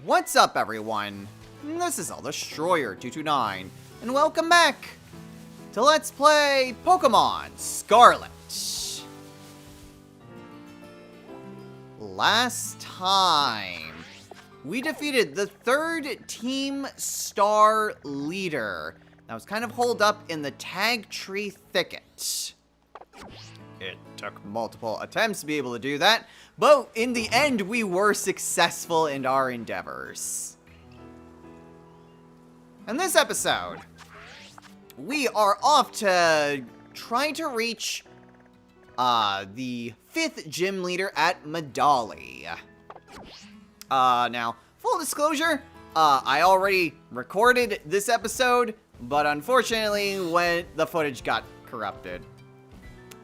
What's up, everyone? This is Destroyer229, and welcome back to Let's Play Pokemon Scarlet. Last time, we defeated the third Team Star leader that was kind of holed up in the Tag Tree Thicket. It took multiple attempts to be able to do that, but in the end, we were successful in our endeavors. In this episode, we are off to try to reach the 5th gym leader at Medali. Now, full disclosure, I already recorded this episode, but unfortunately, when the footage got corrupted.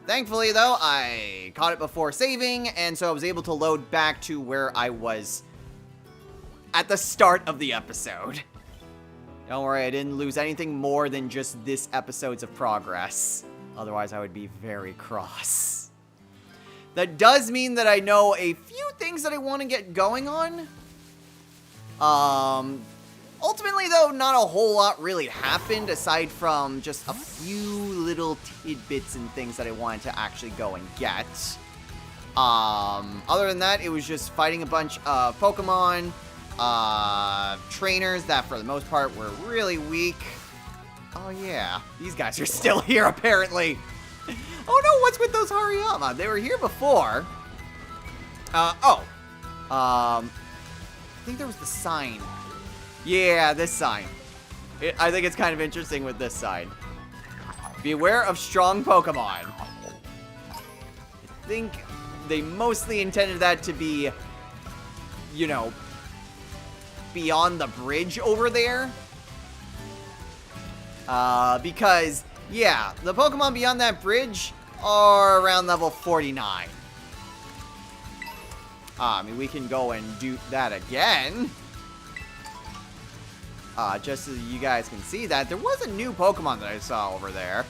Thankfully, though, I caught it before saving, and so I was able to load back to where I was at the start of the episode. Don't worry, I didn't lose anything more than just this episode's of progress. Otherwise, I would be very cross. That does mean that I know a few things that I want to get going on. Ultimately, though, not a whole lot really happened aside from just a few little tidbits and things that I wanted to actually go and get. Other than that, it was just fighting a bunch of Pokemon, trainers that for the most part were really weak. Oh yeah, these guys are still here apparently. Oh no, what's with those Hariyama? They were here before. I think there was the sign. Yeah, this sign. I think it's kind of interesting with this sign. Beware of strong Pokemon. I think they mostly intended that to be, you know, beyond the bridge over there. Because, yeah, the Pokemon beyond that bridge are around level 49. I mean, we can go and do that again. Just so you guys can see that, there was a new Pokemon that I saw over there.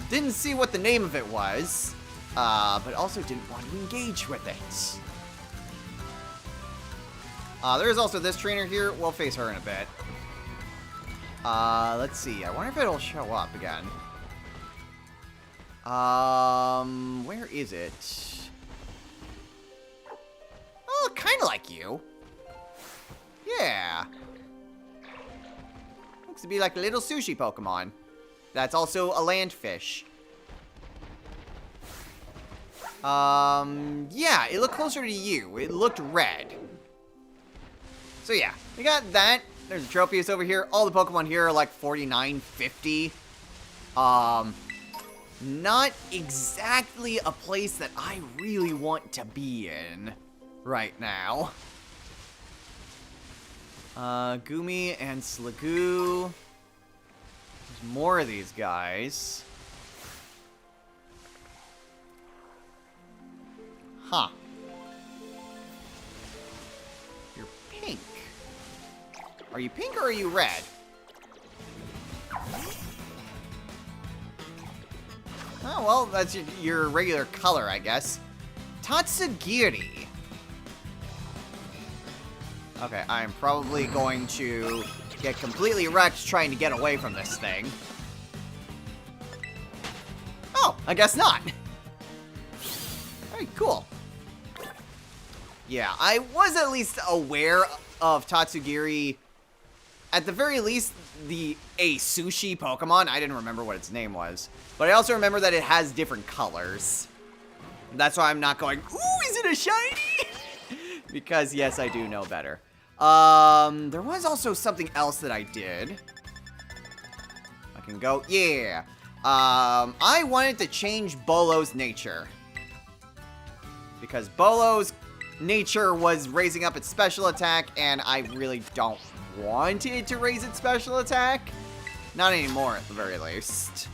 Didn't see what the name of it was, but also didn't want to engage with it. There's also this trainer here. We'll face her in a bit. Let's see. I wonder if it'll show up again. Where is it? Oh, kind of like you. Yeah. Looks to be like a little sushi Pokemon. That's also a land fish. Yeah, it looked closer to you. It looked red. So yeah, we got that. There's a Tropius over here. All the Pokemon here are like 49, 50. Not exactly a place that I really want to be in right now. Gumi and Slagoo. There's more of these guys. Huh. You're pink. Are you pink or are you red? Oh, well, that's your regular color, I guess. Tatsugiri. Okay, I'm probably going to get completely wrecked trying to get away from this thing. Oh, I guess not. Very cool. Yeah, I was at least aware of Tatsugiri. At the very least, a sushi Pokemon. I didn't remember what its name was. But I also remember that it has different colors. That's why I'm not going, ooh, is it a shiny? Because, yes, I do know better. There was also something else that I did. I can go, yeah. I wanted to change Bolo's nature. Because Bolo's nature was raising up its special attack, and I really don't want it to raise its special attack. Not anymore, at the very least.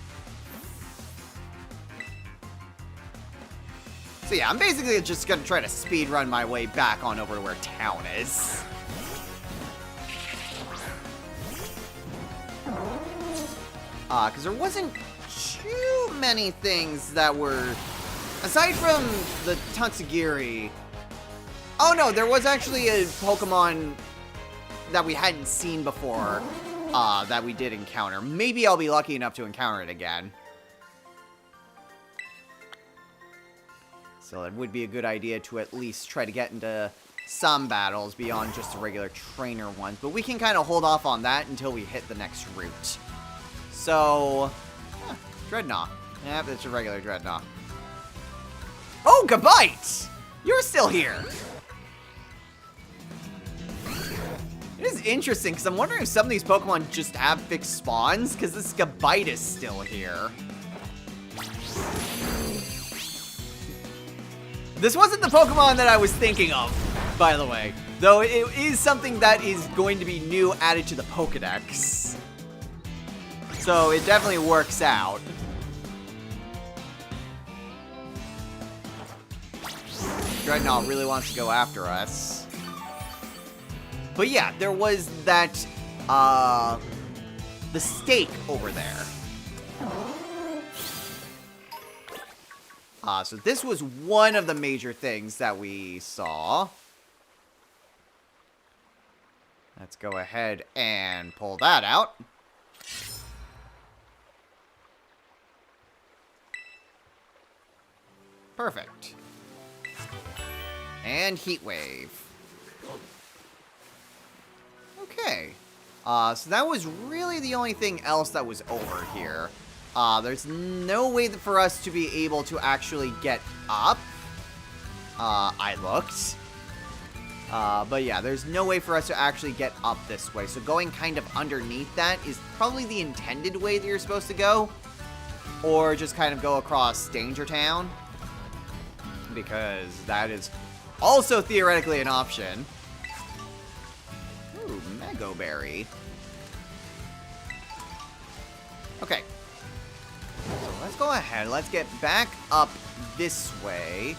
So yeah, I'm basically just gonna try to speedrun my way back on over to where town is. Because there wasn't too many things that were, aside from the Tatsugiri. Oh no, there was actually a Pokemon that we hadn't seen before that we did encounter. Maybe I'll be lucky enough to encounter it again. So it would be a good idea to at least try to get into some battles beyond just the regular trainer ones. But we can kind of hold off on that until we hit the next route. So, Dreadnought. Yep, it's a regular Dreadnought. Oh, Gabite! You're still here! It is interesting, because I'm wondering if some of these Pokemon just have fixed spawns, because this Gabite is still here. This wasn't the Pokemon that I was thinking of, by the way. Though it is something that is going to be new added to the Pokedex. So it definitely works out. Dreadnought really wants to go after us. But yeah, there was that, the stake over there. So this was one of the major things that we saw. Let's go ahead and pull that out. Perfect. And Heat Wave. Okay. So that was really the only thing else that was over here. There's no way for us to be able to actually get up. I looked. But yeah, there's no way for us to actually get up this way. So going kind of underneath that is probably the intended way that you're supposed to go. Or just kind of go across Danger Town. Because that is also theoretically an option. Ooh, Mego Berry. Okay. So let's go ahead. Let's get back up this way.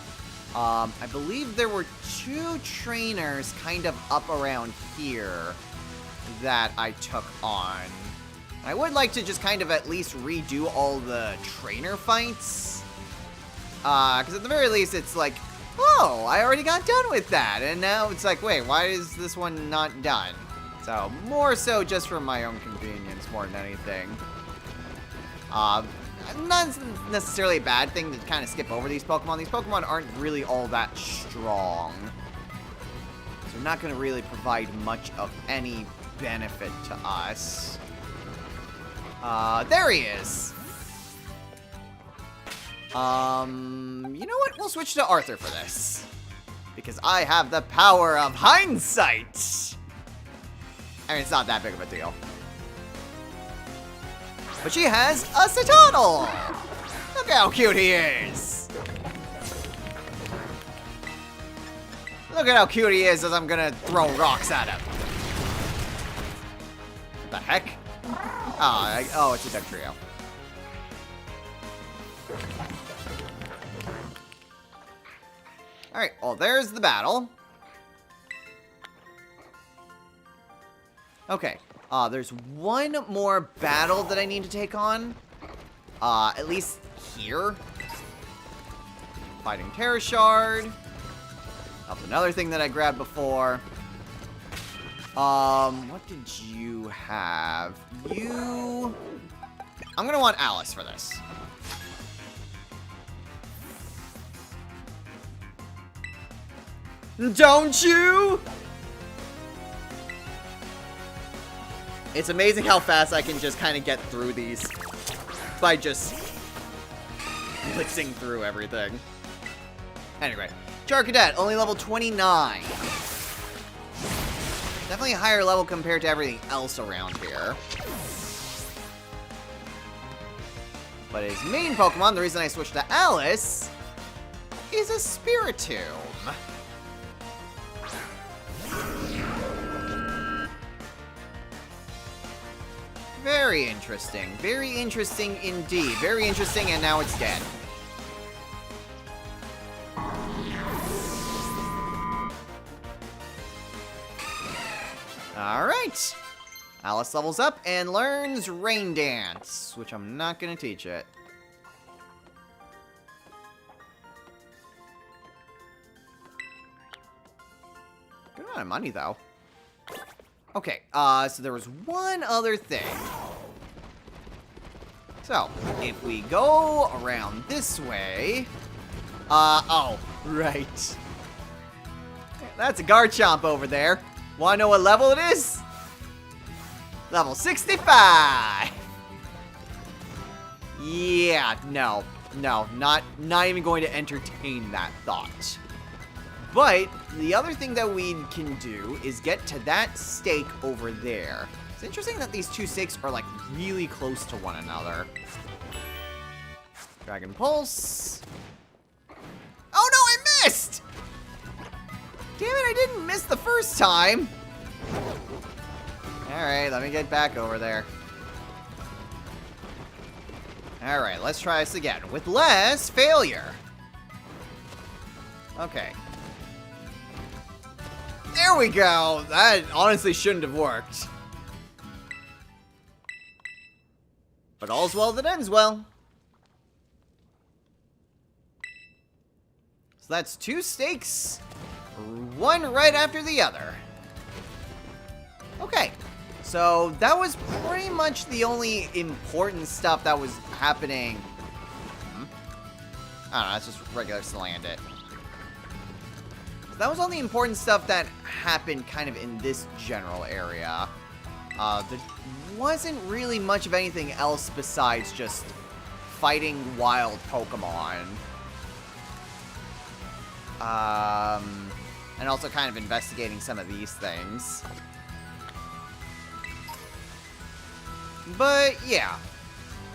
I believe there were 2 trainers kind of up around here that I took on. I would like to just kind of at least redo all the trainer fights. Because at the very least, it's like, oh, I already got done with that. And now it's like, wait, why is this one not done? So, more so just for my own convenience more than anything. Not necessarily a bad thing to kind of skip over these Pokemon. These Pokemon aren't really all that strong. So they're not going to really provide much of any benefit to us. There he is. You know what? We'll switch to Arthur for this. Because I have the power of hindsight. I mean, it's not that big of a deal. But she has a Citadel! Look how cute he is! Look at how cute he is as I'm gonna throw rocks at him. What the heck? Oh, it's a Duck Trio. Alright, well, there's the battle. Okay. There's one more battle that I need to take on. At least here. Fighting Terra Shard. That's another thing that I grabbed before. What did you have? I'm gonna want Alice for this. Don't you? It's amazing how fast I can just kind of get through these by just blitzing through everything. Anyway, Charcadet, only level 29. Definitely a higher level compared to everything else around here. But his main Pokemon, the reason I switched to Alice, is a Spiritomb. Very interesting. Very interesting indeed. Very interesting, and now it's dead. Alright. Alice levels up and learns Rain Dance, which I'm not going to teach it. Good amount of money, though. Okay, so there was one other thing. So, if we go around this way... oh, right. That's a Garchomp over there. Wanna know what level it is? Level 65! Yeah, no, not even going to entertain that thought. But, the other thing that we can do is get to that stake over there. It's interesting that these two stakes are, like, really close to one another. Dragon Pulse. Oh no, I missed! Damn it, I didn't miss the first time. Alright, let me get back over there. Alright, let's try this again with less failure. Okay. There we go. That honestly shouldn't have worked. But all's well that ends well. So that's two stakes. One right after the other. Okay. So that was pretty much the only important stuff that was happening. I don't know, that's just regular Salandit. So that was all the important stuff that happened kind of in this general area. There wasn't really much of anything else besides just fighting wild Pokemon. And also kind of investigating some of these things. But, yeah.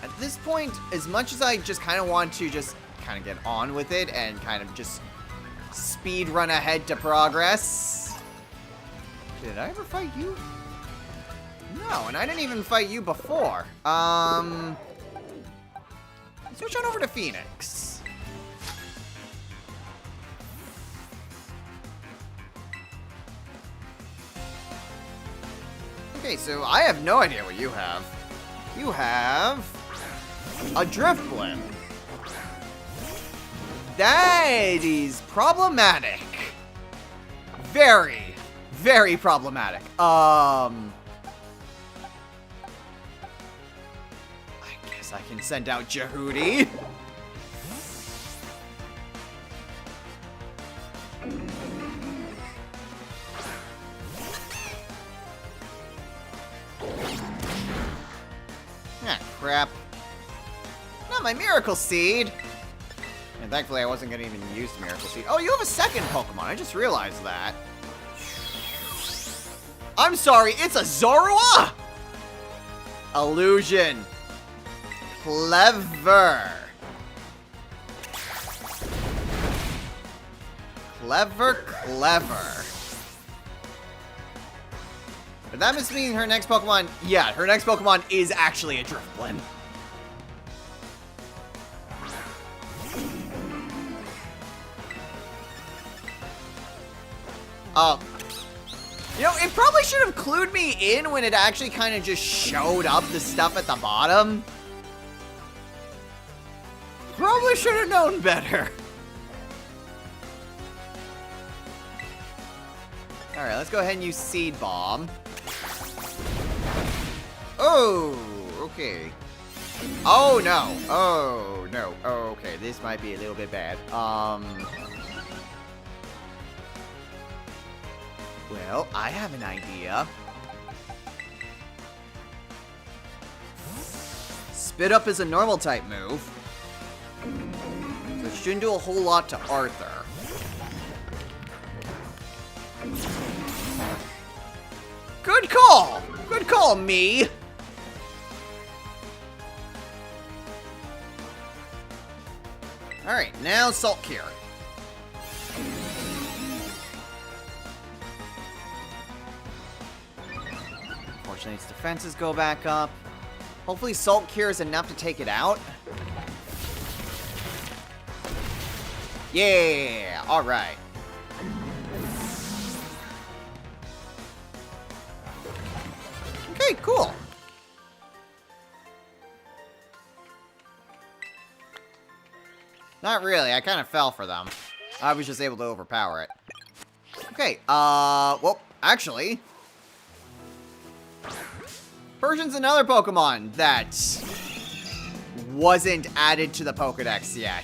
At this point, as much as I just kind of want to just kind of get on with it and kind of just speed run ahead to progress. Did I ever fight you? No, and I didn't even fight you before. Switch on over to Phoenix. Okay, so I have no idea what you have. You have a Drifblim. That is problematic. Very, very problematic. I guess I can send out Jehudi. Ah, crap. Not my Miracle Seed. And thankfully I wasn't going to even use the Miracle Seed. Oh, you have a second Pokemon. I just realized that. I'm sorry, it's a Zorua! Illusion. Clever. Clever. But that must mean her next Pokemon... Yeah, her next Pokemon is actually a Drifblim. You know, it probably should have clued me in when it actually kind of just showed up the stuff at the bottom. Probably should have known better. Alright, let's go ahead and use Seed Bomb. Oh, okay. Oh, no. Oh, no. Oh, okay. This might be a little bit bad. Well, I have an idea. Spit Up is a normal type move. So it shouldn't do a whole lot to Arthur. Good call! Good call, me! Alright, now Salt Cure. Unfortunately, its defenses go back up. Hopefully Salt Cure is enough to take it out. Yeah! Alright. Okay, cool. Not really, I kind of fell for them. I was just able to overpower it. Okay, well, actually, Persian's another Pokemon that wasn't added to the Pokedex yet.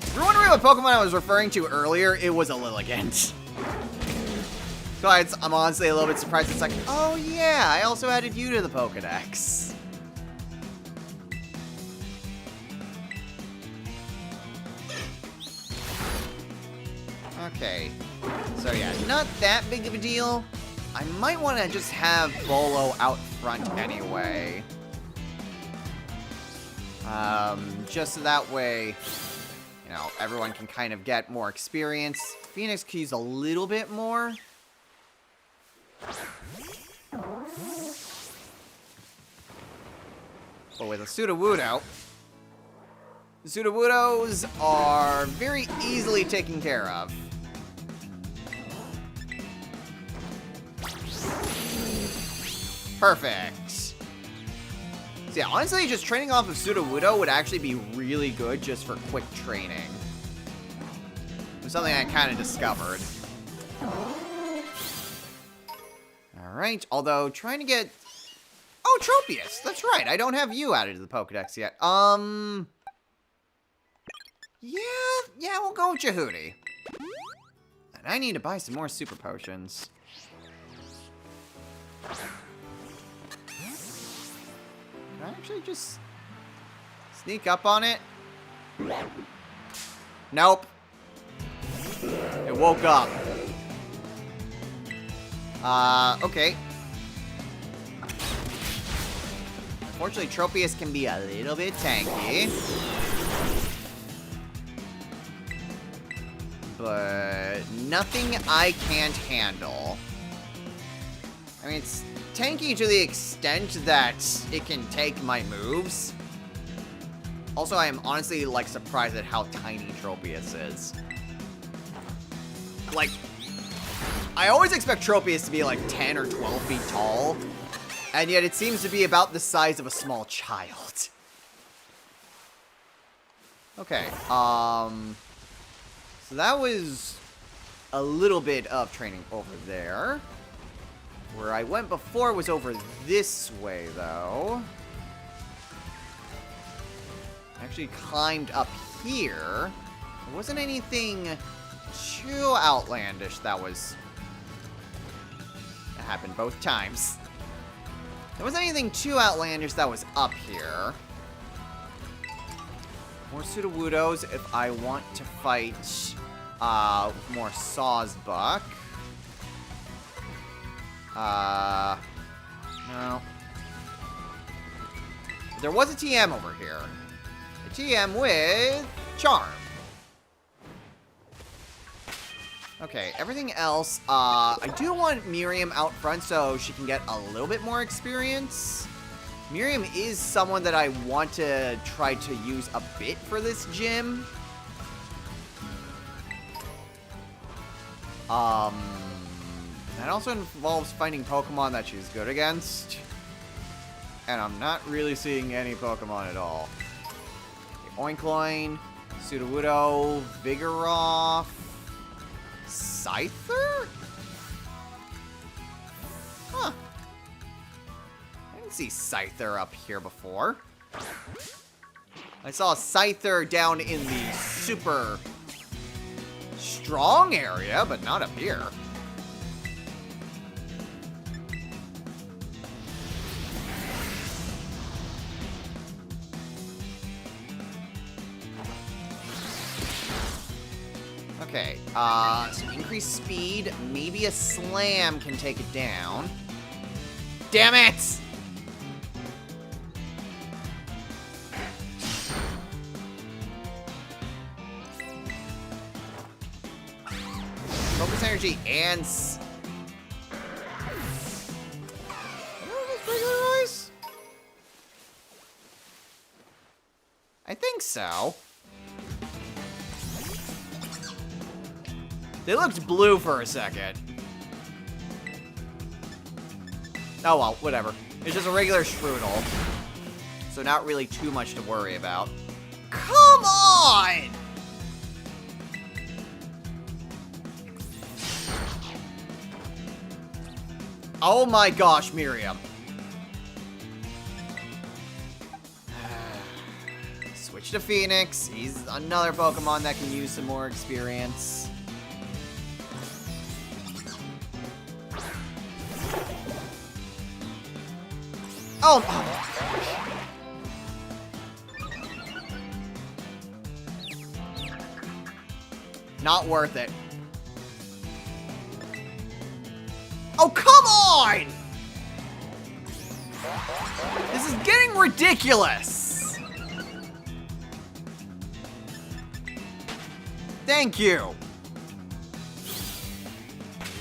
If you're wondering what Pokemon I was referring to earlier, it was a Lilligant. So I'm honestly a little bit surprised. It's like, oh yeah, I also added you to the Pokedex. Okay, so yeah, not that big of a deal. I might want to just have Bolo out front anyway. Just so that way, you know, everyone can kind of get more experience. Phoenix could use a little bit more. But with a Sudowoodo, the Sudowoodos are very easily taken care of. Perfect. So yeah, honestly, just training off of Sudowoodo would actually be really good just for quick training. It was something I kind of discovered. Alright, although trying to get... Oh, Tropius! That's right, I don't have you added to the Pokedex yet. Yeah, we'll go with Jehudi. And I need to buy some more super potions. Can I actually just sneak up on it? Nope. It woke up. Okay. Unfortunately, Tropius can be a little bit tanky. But nothing I can't handle. I mean, it's tanky to the extent that it can take my moves. Also, I am honestly, like, surprised at how tiny Tropius is. Like, I always expect Tropius to be, like, 10 or 12 feet tall. And yet it seems to be about the size of a small child. Okay, so that was a little bit of training over there. Where I went before was over this way, though. I actually climbed up here. There wasn't anything too outlandish that happened both times. There wasn't anything too outlandish that was up here. More Sudowoodos if I want to fight more Sawsbuck. No. There was a TM over here. A TM with Charm. Okay, everything else, I do want Miriam out front so she can get a little bit more experience. Miriam is someone that I want to try to use a bit for this gym. That also involves finding Pokemon that she's good against. And I'm not really seeing any Pokemon at all. Okay, Oinkloin, Sudowoodo, Vigoroth, Scyther? Huh. I didn't see Scyther up here before. I saw Scyther down in the super strong area, but not up here. Okay, so increased speed, maybe a slam can take it down. Damn it! Focus energy and... I think so. They looked blue for a second. Oh well, whatever. It's just a regular Strudel. So not really too much to worry about. Come on! Oh my gosh, Miriam. Switch to Phoenix. He's another Pokemon that can use some more experience. Oh not worth it. Oh, come on! This is getting ridiculous. Thank you.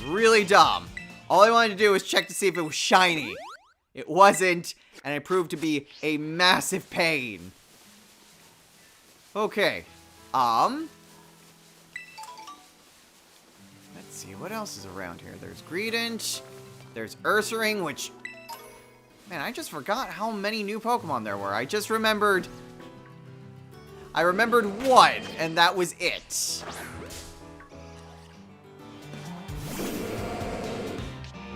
Really dumb. All I wanted to do was check to see if it was shiny. It wasn't, and it proved to be a massive pain. Okay. Let's see, what else is around here? There's Greedent, there's Ursaring, which... Man, I just forgot how many new Pokemon there were. I just remembered... I remembered one, and that was it.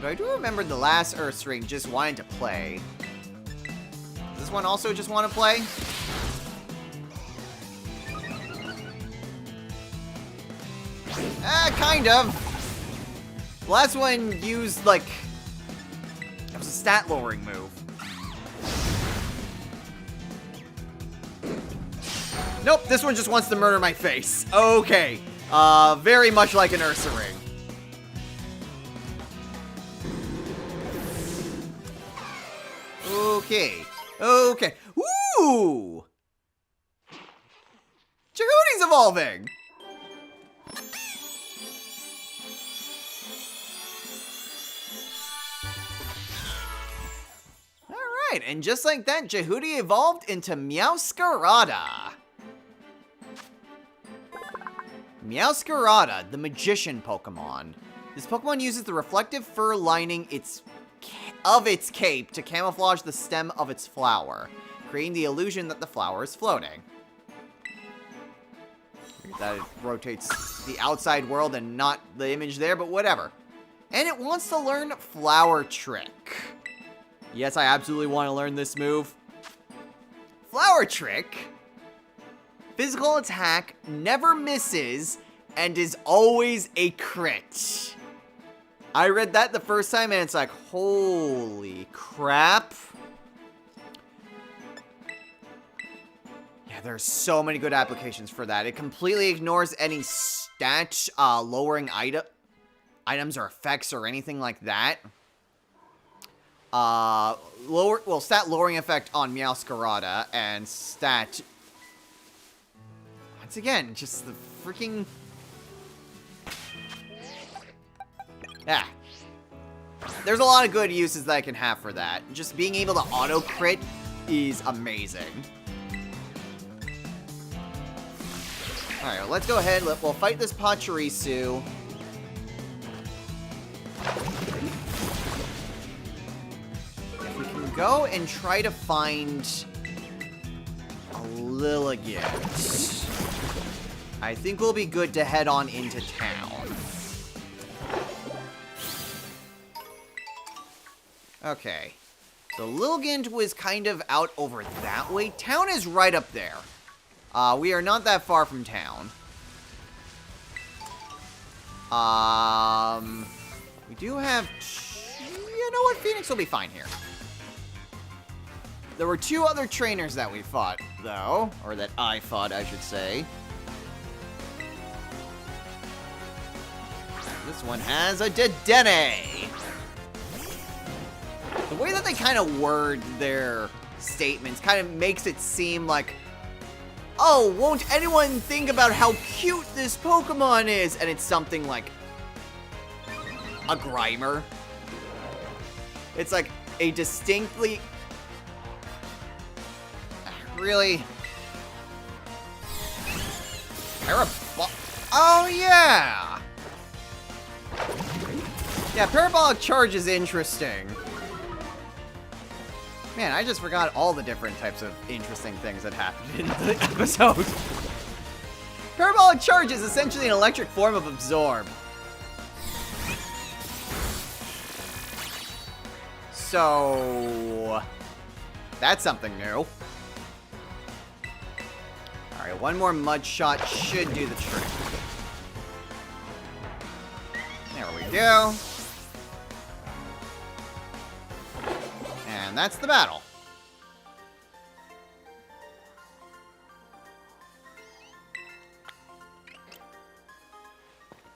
But I do remember the last Ursaring just wanted to play. Does this one also just want to play? Kind of. The last one used, like... It was a stat lowering move. Nope, this one just wants to murder my face. Okay. Very much like an Ursaring. Okay. Okay. Ooh! Jehuti's evolving! Alright, and just like that, Jehuti evolved into Meowscarada. Meowscarada, the Magician Pokemon. This Pokemon uses the reflective fur lining of its cape to camouflage the stem of its flower, creating the illusion that the flower is floating. That it rotates the outside world and not the image there, but whatever. And it wants to learn Flower Trick. Yes, I absolutely want to learn this move. Flower Trick. Physical attack, never misses, and is always a crit. I read that the first time and it's like, holy crap. Yeah, there's so many good applications for that. It completely ignores any stat lowering items or effects or anything like that. Stat lowering effect on Meowscarada and stat... Once again, just the freaking... Yeah. There's a lot of good uses that I can have for that. Just being able to auto-crit is amazing. Alright, well, let's go ahead. We'll fight this Pachirisu. If we can go and try to find a Lilligant, I think we'll be good to head on into town. Okay. So Lilligant was kind of out over that way. Town is right up there. We are not that far from town. We do have... You know what? Phoenix will be fine here. There were two other trainers that we fought, though. Or that I fought, I should say. This one has a Dedenne. The way that they kind of word their statements kind of makes it seem like, oh, won't anyone think about how cute this Pokemon is? And it's something like a Grimer. It's like a distinctly... Really? Oh, yeah! Yeah, Parabolic Charge is interesting. Man, I just forgot all the different types of interesting things that happened in the episode. Parabolic Charge is essentially an electric form of Absorb. So that's something new. Alright, one more mud shot should do the trick. There we go. And that's the battle.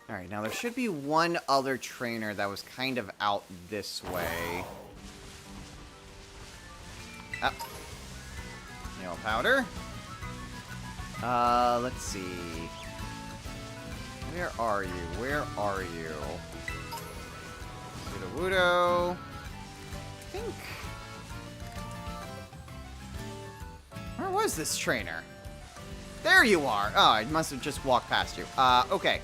Alright, now there should be one other trainer that was kind of out this way. Up. Nail powder. Let's see. Where are you? Where are you? Wudo. I think... Where was this trainer? There you are! Oh, I must have just walked past you. Okay.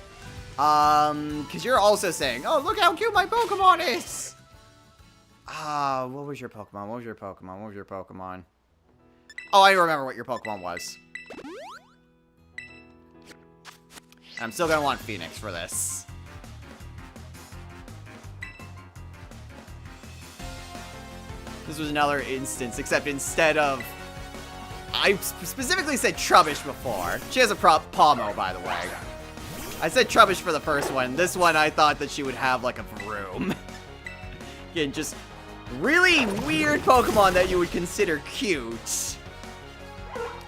Because you're also saying, oh, look how cute my Pokemon is! What was your Pokemon? What was your Pokemon? What was your Pokemon? Oh, I remember what your Pokemon was. I'm still gonna want Phoenix for this. This was another instance, except instead of... I specifically said Trubbish before. She has a Palmo, by the way. I said Trubbish for the first one. This one, I thought that she would have, like, a Vroom. Again, just really weird Pokemon that you would consider cute.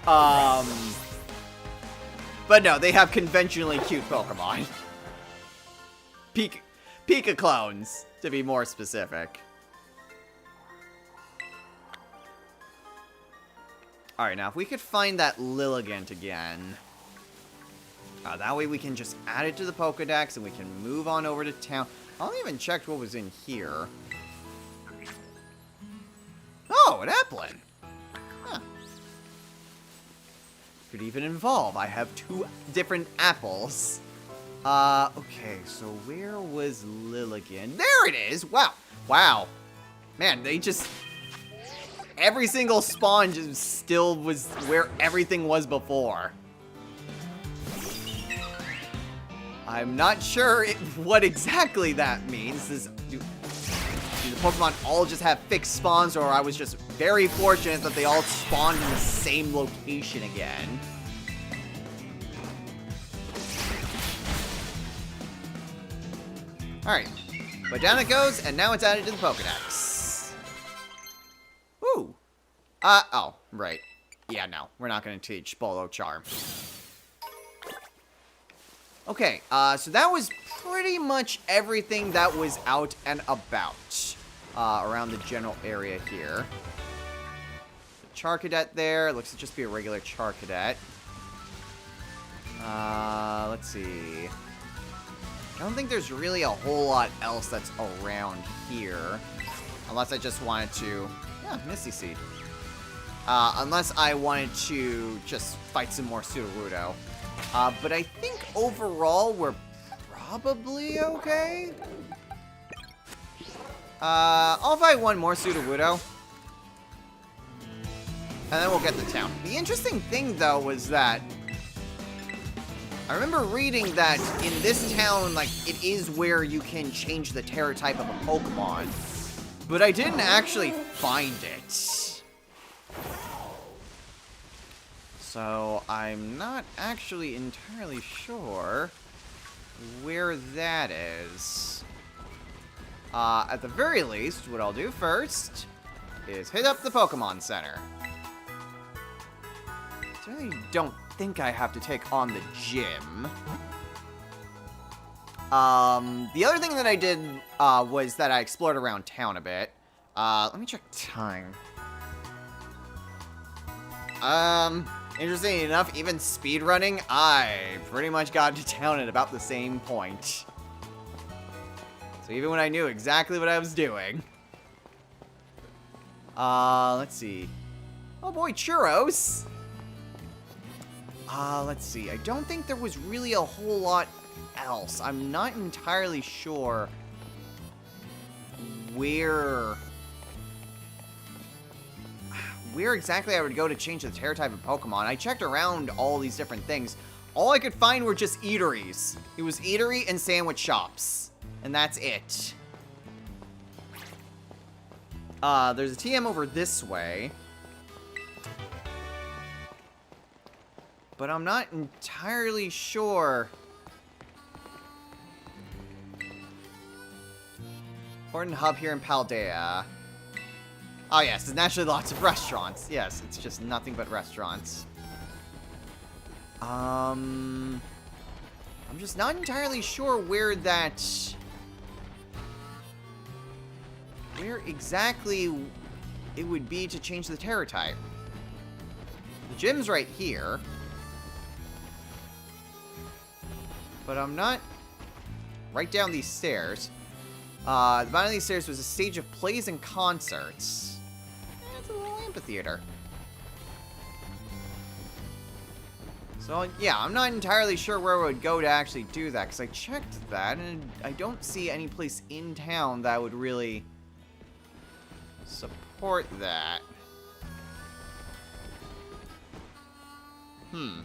But no, they have conventionally cute Pokemon. Pika clones, to be more specific. Alright, now if we could find that Lilligant again... that way we can just add it to the Pokedex and we can move on over to town. I only even checked what was in here. Oh, an Applin! Huh. Could even evolve. I have 2 different apples. Okay, so where was Lilligant? There it is! Wow. Wow. Man, they just... Every single spawn just still was where everything was before. I'm not sure what exactly that means. Do the Pokemon all just have fixed spawns, or I was just very fortunate that they all spawned in the same location again? Alright. But down it goes, and now it's added to the Pokedex. Woo! Oh, right. Yeah, no. We're not going to teach Bolo Charm. Okay, so that was pretty much everything that was out and about around the general area here. The Charcadet there. It looks to just be a regular Charcadet. Let's see. I don't think there's really a whole lot else that's around here. Unless I just wanted to... Yeah, Misty Seed. Unless I wanted to just fight some more Sudowoodo. But I think overall we're probably okay. I'll fight one more Sudowoodo. And then we'll get the town. The interesting thing, though, was that... I remember reading that in this town, like, it is where you can change the Terra type of a Pokemon. But I didn't actually find it. So I'm not actually entirely sure where that is. At the very least, what I'll do first is hit up the Pokemon Center. I really don't think I have to take on the gym. The other thing that I did was that I explored around town a bit. Let me check time. Interesting enough, even speedrunning, I pretty much got to town at about the same point. So even when I knew exactly what I was doing. Let's see. Oh boy, churros! Let's see. I don't think there was really a whole lot else. I'm not entirely sure where exactly I would go to change the Terra type of Pokemon. I checked around all these different things. All I could find were just eateries. It was eatery and sandwich shops. And that's it. There's a TM over this way. But I'm not entirely sure. Important hub here in Paldea. Oh yes, there's naturally lots of restaurants. Yes, it's just nothing but restaurants. I'm just not entirely sure where exactly it would be to change the terror type. The gym's right here. But I'm not right down these stairs. The bottom of these stairs was a stage of plays and concerts. It's a little amphitheater. So, yeah, I'm not entirely sure where I would go to actually do that, because I checked that, and I don't see any place in town that would really support that. Yeah,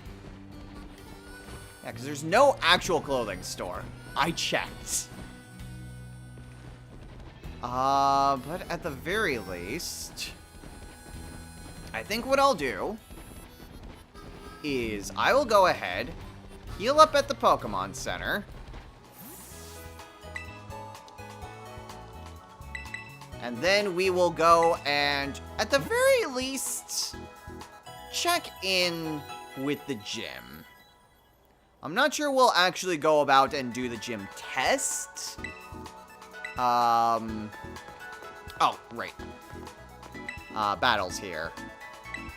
because there's no actual clothing store. I checked. But at the very least, I think what I'll do is I will go ahead, heal up at the Pokemon Center, and then we will go and, at the very least, check in with the gym. I'm not sure we'll actually go about and do the gym test. Oh, right. Battles here.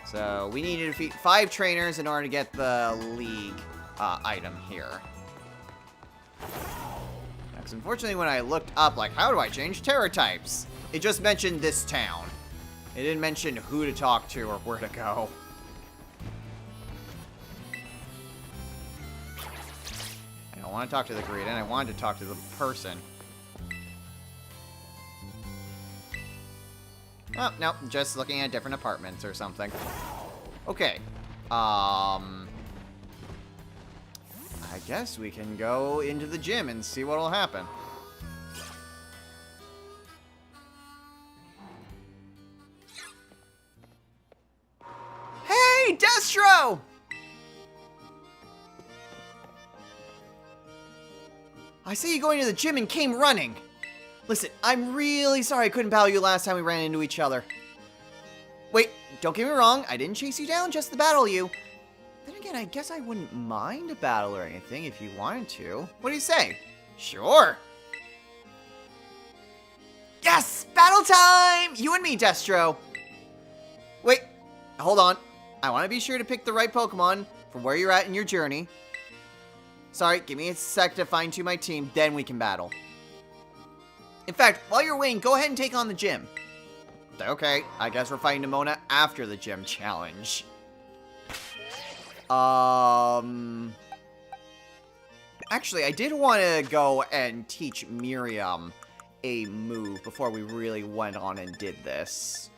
So, we need to defeat 5 trainers in order to get the league item here. Because unfortunately, when I looked up, like, how do I change terror types? It just mentioned this town. It didn't mention who to talk to or where to go. I don't want to talk to the Greedent, I wanted to talk to the person. Oh, no, just looking at different apartments or something. Okay. I guess we can go into the gym and see what'll happen. Hey, Destro! I see you going to the gym and came running. Listen, I'm really sorry I couldn't battle you last time we ran into each other. Wait, don't get me wrong, I didn't chase you down just to battle you. Then again, I guess I wouldn't mind a battle or anything if you wanted to. What do you say? Sure. Yes! Battle time! You and me, Destro. Wait, hold on. I want to be sure to pick the right Pokemon from where you're at in your journey. Sorry, give me a sec to fine-tune my team, then we can battle. In fact, while you're waiting, go ahead and take on the gym. Okay, I guess we're fighting Nimona after the gym challenge. Actually, I did want to go and teach Miriam a move before we really went on and did this.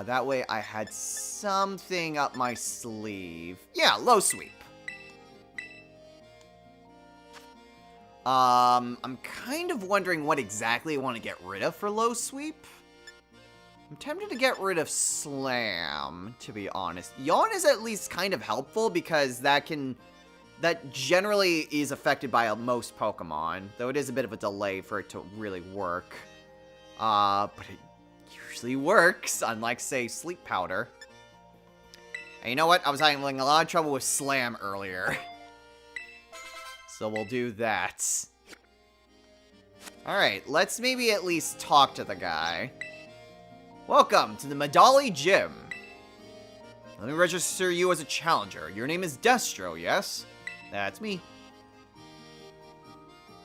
That way I had something up my sleeve. Yeah, low sweep. I'm kind of wondering what exactly I want to get rid of for low sweep. I'm tempted to get rid of Slam, to be honest. Yawn is at least kind of helpful because that generally is affected by most Pokemon, though it is a bit of a delay for it to really work. But it usually works, unlike, say, Sleep Powder. And you know what? I was having a lot of trouble with Slam earlier. So we'll do that. Alright, let's maybe at least talk to the guy. Welcome to the Medali Gym. Let me register you as a challenger. Your name is Destro, yes? That's me.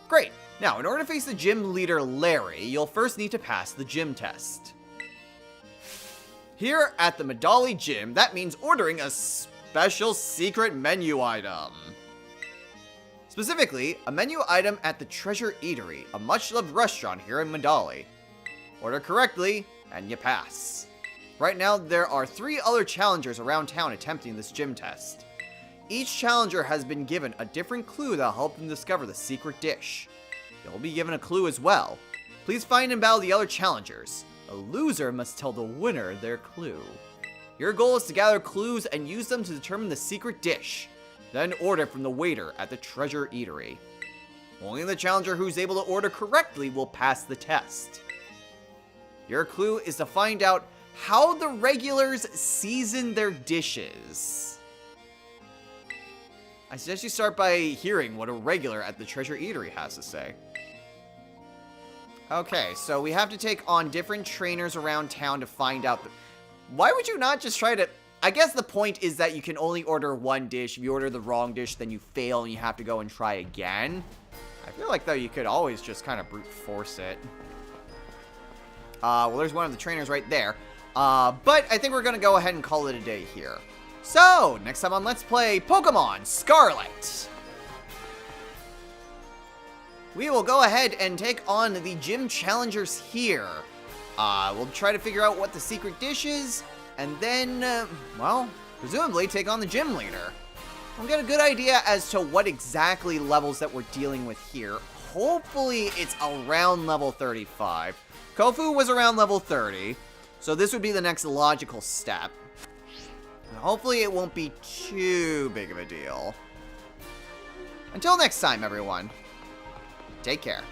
Great. Now, in order to face the gym leader, Larry, you'll first need to pass the gym test. Here at the Medali Gym, that means ordering a special secret menu item. Specifically, a menu item at the Treasure Eatery, a much-loved restaurant here in Medali. Order correctly, and you pass. Right now, there are 3 other challengers around town attempting this gym test. Each challenger has been given a different clue that'll help them discover the secret dish. You'll be given a clue as well. Please find and battle the other challengers. A loser must tell the winner their clue. Your goal is to gather clues and use them to determine the secret dish. Then order from the waiter at the Treasure Eatery. Only the challenger who's able to order correctly will pass the test. Your clue is to find out how the regulars season their dishes. I suggest you start by hearing what a regular at the Treasure Eatery has to say. Okay, so we have to take on different trainers around town to find out why would you not just try to... I guess the point is that you can only order one dish. If you order the wrong dish, then you fail and you have to go and try again. I feel like, though, you could always just kind of brute force it. Well, there's one of the trainers right there. But I think we're going to go ahead and call it a day here. So, next time on Let's Play Pokemon Scarlet, we will go ahead and take on the gym challengers here. We'll try to figure out what the secret dish is, and then, well, presumably take on the gym leader. We'll get a good idea as to what exactly levels that we're dealing with here. Hopefully, it's around level 35. Kofu was around level 30, so this would be the next logical step. And hopefully, it won't be too big of a deal. Until next time, everyone. Take care.